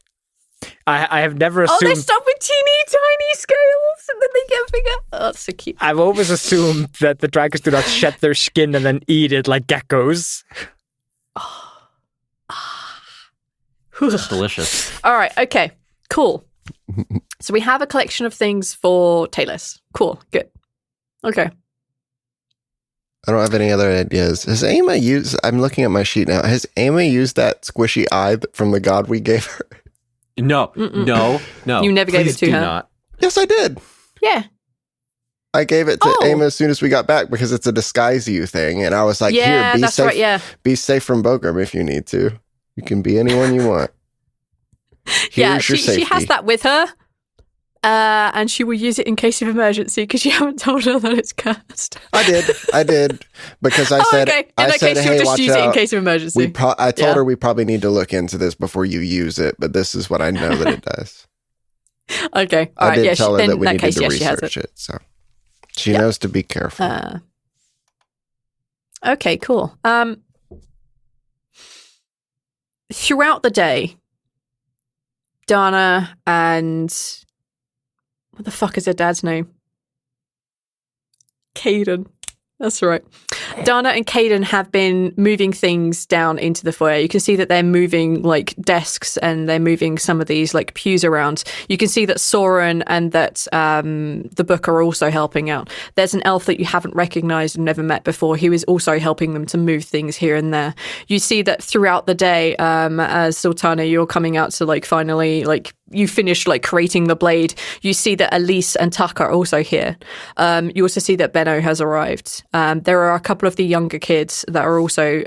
I have never assumed. Oh, they start with teeny tiny scales and then they get bigger. Oh, that's so cute. I've always assumed that the dragons do not shed their skin and then eat it like geckos. Delicious. All right, okay, cool. So we have a collection of things for Taylor's. Cool, good. Okay. I don't have any other ideas. Has Emma used, I'm looking at my sheet now, has Emma used that squishy eye from the god we gave her? No. You never gave Please it to do her. Not. Yes, I did. Yeah. I gave it to Oh. Emma as soon as we got back because it's a disguise you thing. And I was like, Yeah, here, be that's safe. right, yeah. Be safe from Bogram if you need to. You can be anyone you want. Here's Yeah, your she safety. has that with her. And she will use it in case of emergency because you haven't told her that it's cursed. I did because I said, okay. In I that said, case, hey, she'll just watch use it in out. case of emergency. I told her we probably need to look into this before you use it, but this is what I know that it does. Okay, all I right. did Yeah, tell her then that in we that needed case, to yes, she has research it. it, so she knows to be careful. Okay, cool. Throughout the day, Dana and what the fuck is her dad's name? Caden. That's right. Dana and Caden have been moving things down into the foyer. You can see that they're moving like desks and they're moving some of these like pews around. You can see that Soren and that the book are also helping out. There's an elf that you haven't recognized and never met before. He was also helping them to move things here and there. You see that throughout the day, as Zaltanna, you're coming out to like finally like you finished like creating the blade. You see that Elise and Tuck are also here. You also see that Benno has arrived. There are a couple of the younger kids that are also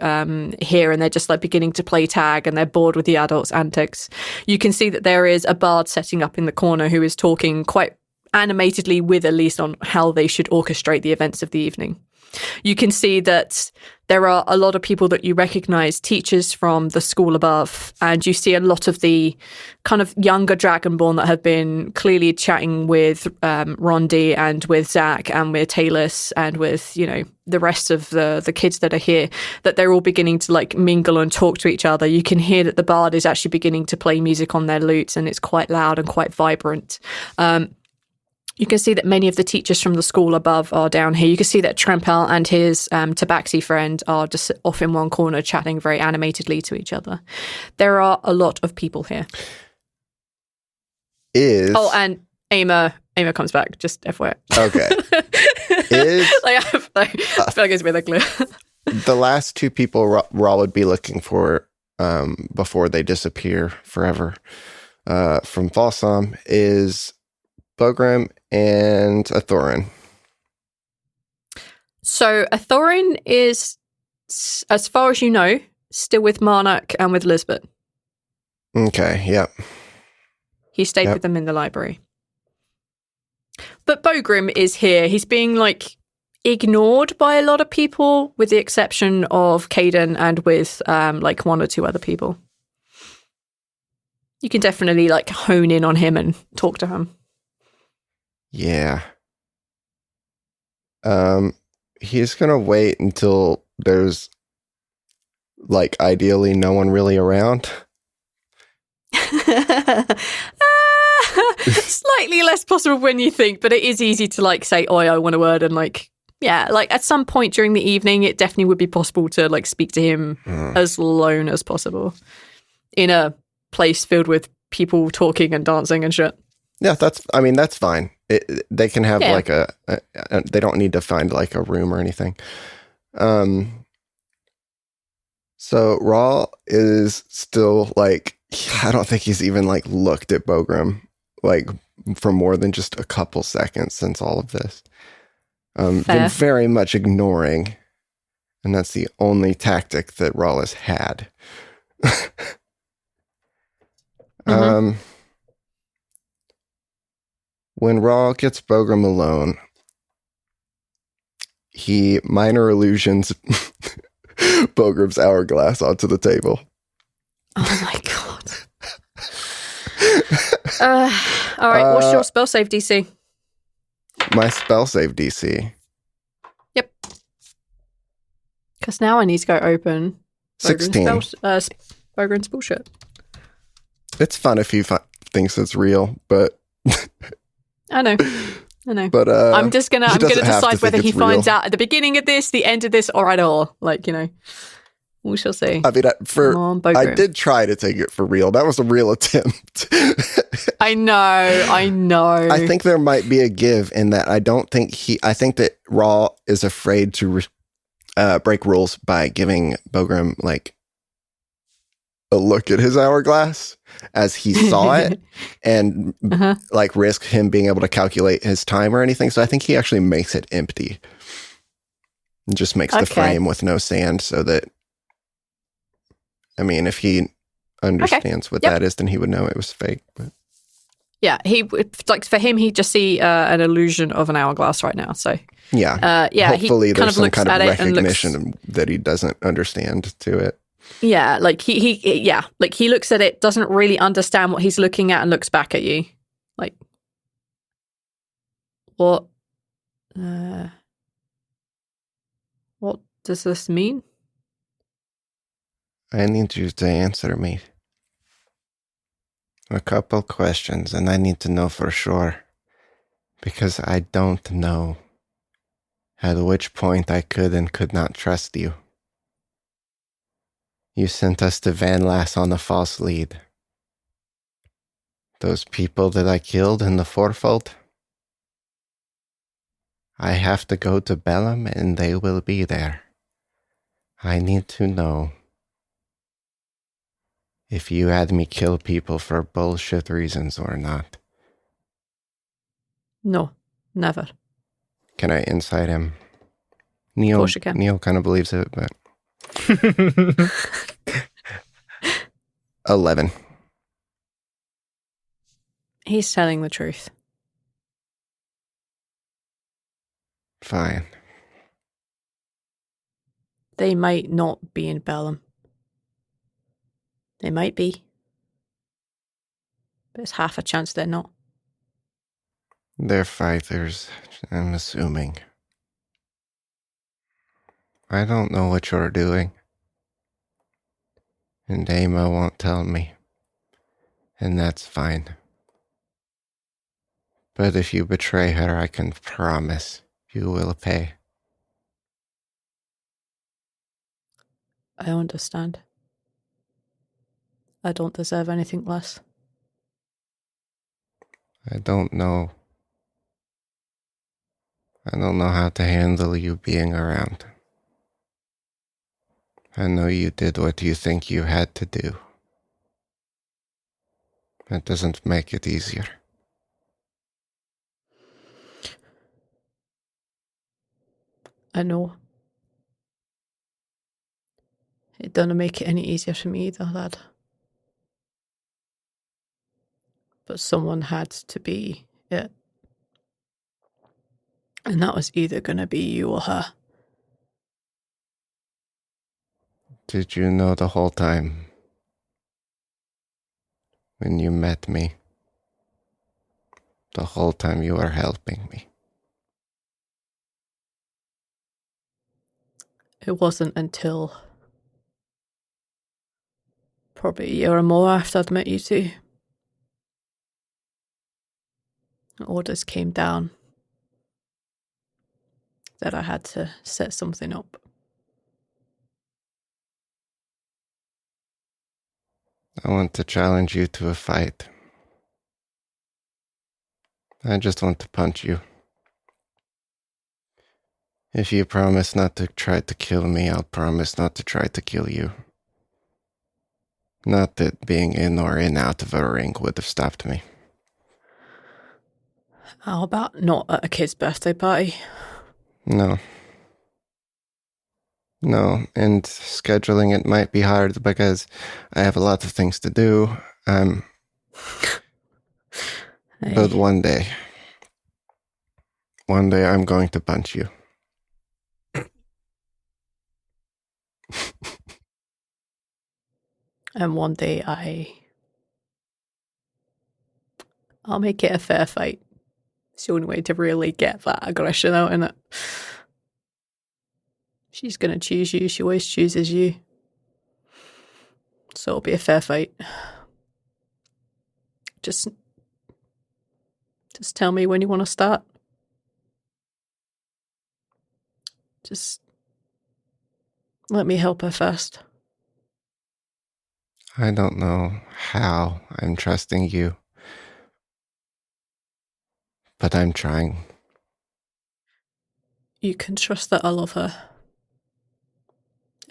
here, and they're just like beginning to play tag, and they're bored with the adults' antics. You can see that there is a bard setting up in the corner who is talking quite animatedly with Elise on how they should orchestrate the events of the evening. You can see that there are a lot of people that you recognize, teachers from the school above, and you see a lot of the kind of younger Dragonborn that have been clearly chatting with Rondi and with Zach and with Talus and with, you know, the rest of the kids that are here, that they're all beginning to like mingle and talk to each other. You can hear that the bard is actually beginning to play music on their lutes, and it's quite loud and quite vibrant. You can see that many of the teachers from the school above are down here. You can see that Trempel and his tabaxi friend are just off in one corner chatting very animatedly to each other. There are a lot of people here. Oh, and Ama comes back, just FYI. Okay. I feel like it's been clear. The last two people Rhal would be looking for before they disappear forever from Falsam is Bogram and a Thorin. So a Thorin is, as far as you know, still with Marnock and with Lisbeth. Okay, yep. He stayed with them in the library. But Bogram is here. He's being like ignored by a lot of people, with the exception of Caden and with like one or two other people. You can definitely like hone in on him and talk to him. Yeah. He's gonna wait until there's like ideally no one really around. Slightly less possible when you think, but it is easy to like say, "Oh, I want a word," and like, yeah, like at some point during the evening, it definitely would be possible to like speak to him as lone as possible in a place filled with people talking and dancing and shit. Yeah, that's fine. They can have like they don't need to find like a room or anything. So Rhal is still like, I don't think he's even like looked at Bogram like for more than just a couple seconds since all of this. Been very much ignoring, and that's the only tactic that Rhal has had. When Rhal gets Bogram alone, he minor illusions Bogram's hourglass onto the table. Oh my god. All right, what's your spell save DC? My spell save DC. Yep. Because now I need to go open 16. Bogram's bullshit. It's fun if he thinks it's real, but I know. But I'm gonna decide whether he finds out at the beginning of this, the end of this, or at all. Like, you know, we shall see. I mean, I did try to take it for real. That was a real attempt. I know. I think there might be a give in that. I think that Rhal is afraid to break rules by giving Bogram like a look at his hourglass as he saw it and like risk him being able to calculate his time or anything. So I think he actually makes it empty and just makes the frame with no sand so that, I mean, if he understands what that is, then he would know it was fake. But yeah, like for him, he'd just see an illusion of an hourglass right now. So yeah, hopefully he there's some kind of recognition recognition that he doesn't understand to it. Yeah, like he looks at it, doesn't really understand what he's looking at, and looks back at you, like, what? What does this mean? I need you to answer me a couple questions, and I need to know for sure, because I don't know at which point I could and could not trust you. You sent us to Van Lass on a false lead. Those people that I killed in the fourfold, I have to go to Bellum and they will be there. I need to know if you had me kill people for bullshit reasons or not. No, never. Can I insight him? Neil, of course you can. Neil kind of believes it, but 11. He's telling the truth. Fine. They might not be in Bellum. They might be. But it's half a chance they're not. They're fighters, I'm assuming. I don't know what you're doing. And Emmil won't tell me. And that's fine. But if you betray her, I can promise you will pay. I understand. I don't deserve anything less. I don't know. I don't know how to handle you being around. I know you did what you think you had to do. That doesn't make it easier. I know. It doesn't make it any easier for me either, lad. But someone had to be it. And that was either going to be you or her. Did you know the whole time when you met me? The whole time you were helping me? It wasn't until probably a year or more after I'd met you two. Orders came down that I had to set something up. I want to challenge you to a fight. I just want to punch you. If you promise not to try to kill me, I'll promise not to try to kill you. Not that being in or in out of a ring would have stopped me. How about not at a kid's birthday party? No. No, and scheduling it might be hard because I have a lot of things to do. But one day I'm going to punch you. And one day I'll make it a fair fight. It's the only way to really get that aggression out in it. She's going to choose you. She always chooses you. So it'll be a fair fight. Just tell me when you want to start. Just let me help her first. I don't know how I'm trusting you, but I'm trying. You can trust that I love her.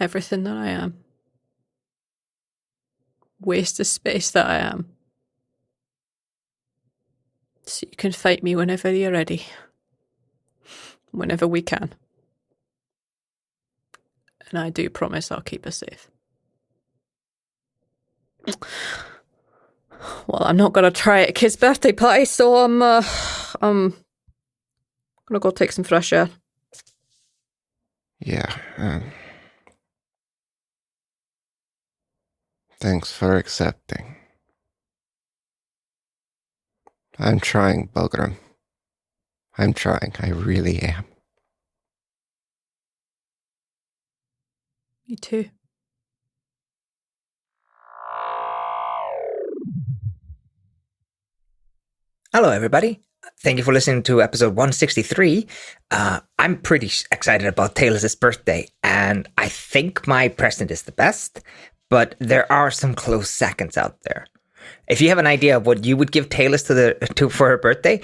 Everything that I am. Waste of space that I am. So you can fight me whenever you're ready. Whenever we can. And I do promise I'll keep her safe. Well, I'm not going to try at a kid's birthday party, so I'm going to go take some fresh air. Yeah, thanks for accepting. I'm trying, Bulgrim. I'm trying, I really am. Me too. Hello, everybody. Thank you for listening to episode 163. I'm pretty excited about Taylor's birthday, and I think my present is the best, but there are some close seconds out there. If you have an idea of what you would give Taylor for her birthday,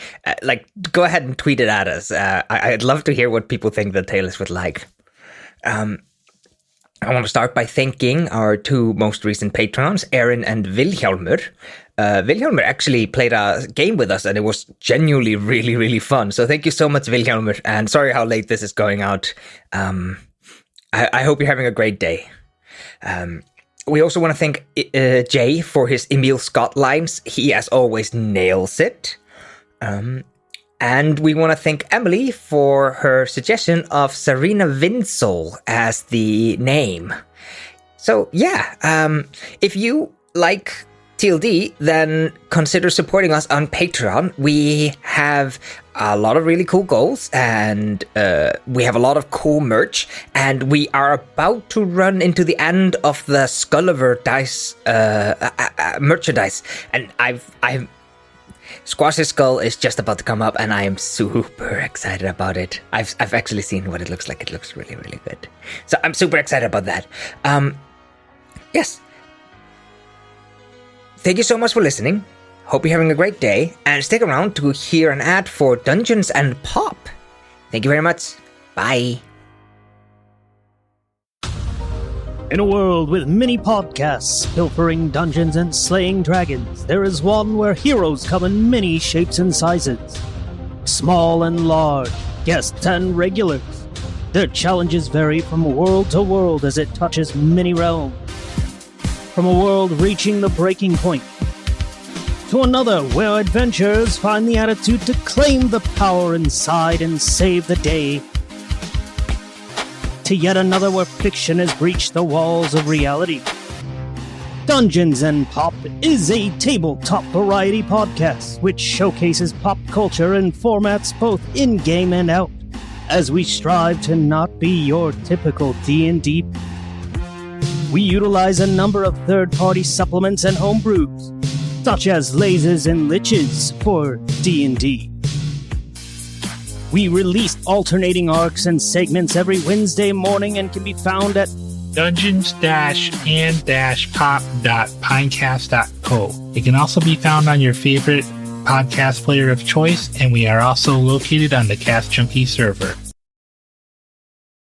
go ahead and tweet it at us. I'd love to hear what people think that Taylor would like. I want to start by thanking our two most recent patrons, Aaron and Vilhjálmur. Vilhjálmur actually played a game with us, and it was genuinely really, really fun. So thank you so much, Vilhjálmur, and sorry how late this is going out. I hope you're having a great day. We also want to thank Jay for his Emmil Scott lines. He, as always, nails it. And we want to thank Emily for her suggestion of Serena Winsol as the name. So, yeah, if you like TLD, then consider supporting us on Patreon. We have a lot of really cool goals, and we have a lot of cool merch, and we are about to run into the end of the Skulliver dice merchandise, and Squash's skull is just about to come up, and I am super excited about it. I've actually seen what it looks like. It looks really, really good. So I'm super excited about that. Yes. Thank you so much for listening. Hope you're having a great day, and stick around to hear an ad for Dungeons and Pop. Thank you very much. Bye. In a world with many podcasts pilfering dungeons and slaying dragons, there is one where heroes come in many shapes and sizes. Small and large, guests and regulars. Their challenges vary from world to world as it touches many realms. From a world reaching the breaking point, to another where adventurers find the attitude to claim the power inside and save the day, to yet another where fiction has breached the walls of reality. Dungeons and Pop is a tabletop variety podcast which showcases pop culture in formats both in-game and out. as we strive to not be your typical D&D. We utilize a number of third-party supplements and home brews, such as lasers and liches for D&D. We release alternating arcs and segments every Wednesday morning and can be found at dungeons-and-pop.pinecast.co. It can also be found on your favorite podcast player of choice, and we are also located on the Cast Junkie server.